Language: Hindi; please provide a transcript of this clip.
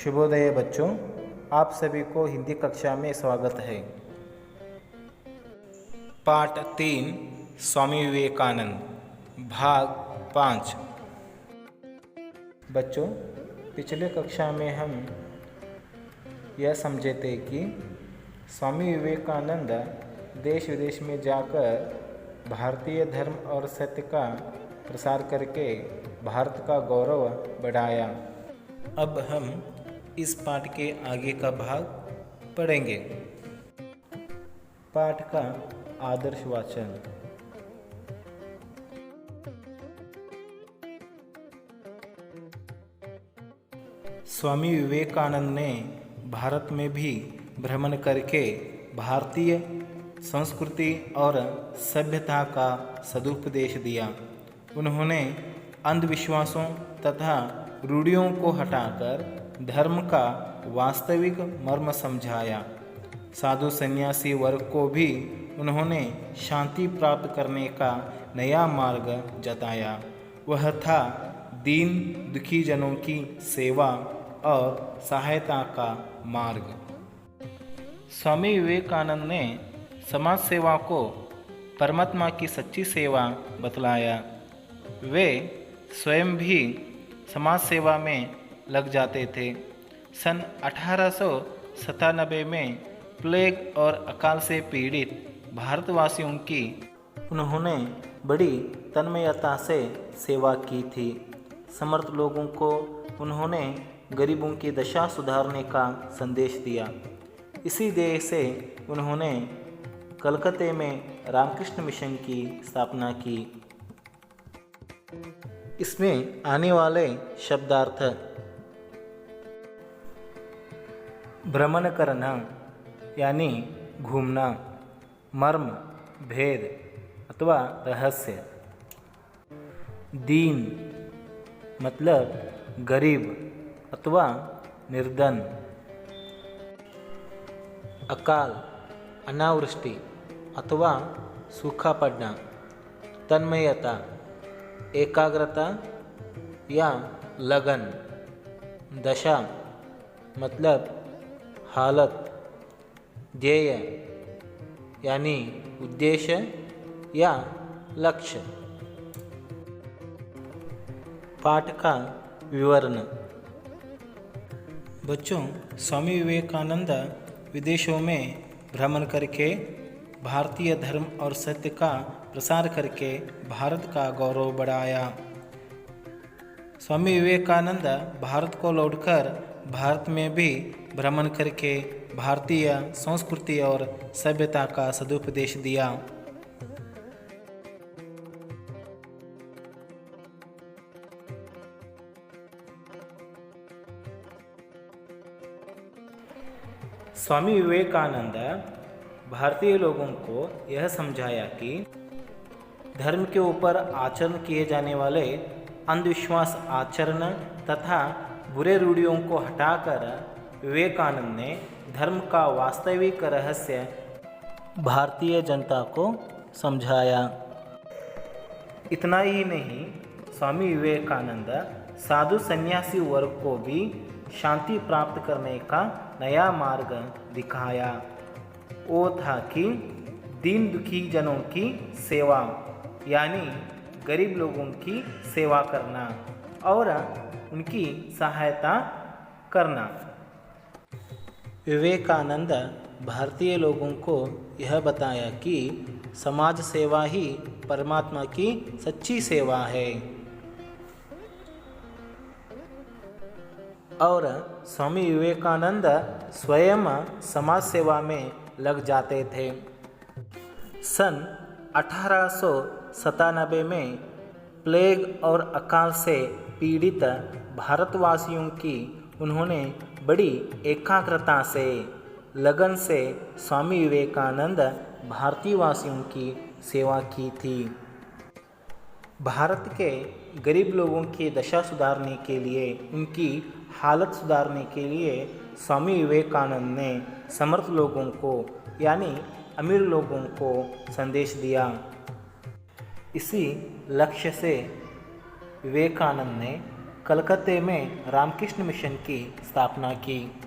शुभोदय बच्चों, आप सभी को हिंदी कक्षा में स्वागत है। पाठ 3 स्वामी विवेकानंद भाग 5। बच्चों, पिछले कक्षा में हम यह समझे थे कि स्वामी विवेकानंद देश विदेश में जाकर भारतीय धर्म और सत्य का प्रसार करके भारत का गौरव बढ़ाया। अब हम इस पाठ के आगे का भाग पढ़ेंगे। पाठ का आदर्श वाचन। स्वामी विवेकानंद ने भारत में भी भ्रमण करके भारतीय संस्कृति और सभ्यता का सदुपदेश दिया। उन्होंने अंधविश्वासों तथा रूढ़ियों को हटाकर धर्म का वास्तविक मर्म समझाया। साधु सन्यासी वर्ग को भी उन्होंने शांति प्राप्त करने का नया मार्ग जताया। वह था दीन दुखी जनों की सेवा और सहायता का मार्ग। स्वामी विवेकानंद ने समाज सेवा को परमात्मा की सच्ची सेवा बतलाया। वे स्वयं भी समाज सेवा में लग जाते थे। सन 1897 में प्लेग और अकाल से पीड़ित भारतवासियों की उन्होंने बड़ी तन्मयता से सेवा की थी। समर्थ लोगों को उन्होंने गरीबों की दशा सुधारने का संदेश दिया। इसी ध्येय से उन्होंने कलकत्ते में रामकृष्ण मिशन की स्थापना की। इसमें आने वाले शब्दार्थ: भ्रमण करना यानी घूमना, मर्म भेद अथवा रहस्य, दीन मतलब गरीब अथवा निर्धन, अकाल अनावृष्टि अथवा सूखा पड़ना, तन्मयता एकाग्रता या लगन, दशा मतलब हालत, ध्येय यानी उद्देश्य या लक्ष्य। पाठ का विवरण। बच्चों, स्वामी विवेकानंद विदेशों में भ्रमण करके भारतीय धर्म और सत्य का प्रसार करके भारत का गौरव बढ़ाया। स्वामी विवेकानंद भारत को लौटकर भारत में भी भ्रमण करके भारतीय संस्कृति और सभ्यता का सदुपदेश दिया। स्वामी विवेकानंद भारतीय लोगों को यह समझाया कि धर्म के ऊपर आचरण किए जाने वाले अंधविश्वास आचरण तथा बुरे रूढ़ियों को हटाकर विवेकानंद ने धर्म का वास्तविक रहस्य भारतीय जनता को समझाया। इतना ही नहीं, स्वामी विवेकानंद साधु सन्यासी वर्ग को भी शांति प्राप्त करने का नया मार्ग दिखाया। वो था कि दीन दुखी जनों की सेवा यानी गरीब लोगों की सेवा करना और उनकी सहायता करना। विवेकानंद भारतीय लोगों को यह बताया कि समाज सेवा ही परमात्मा की सच्ची सेवा है और स्वामी विवेकानंद स्वयं समाज सेवा में लग जाते थे। सन 1897 में प्लेग और अकाल से पीड़ित भारतवासियों की उन्होंने बड़ी एकाग्रता से लगन से स्वामी विवेकानंद भारतीयवासियों की सेवा की थी। भारत के गरीब लोगों की दशा सुधारने के लिए, उनकी हालत सुधारने के लिए स्वामी विवेकानंद ने समर्थ लोगों को यानी अमीर लोगों को संदेश दिया। इसी लक्ष्य से विवेकानंद ने कलकत्ते में रामकृष्ण मिशन की स्थापना की।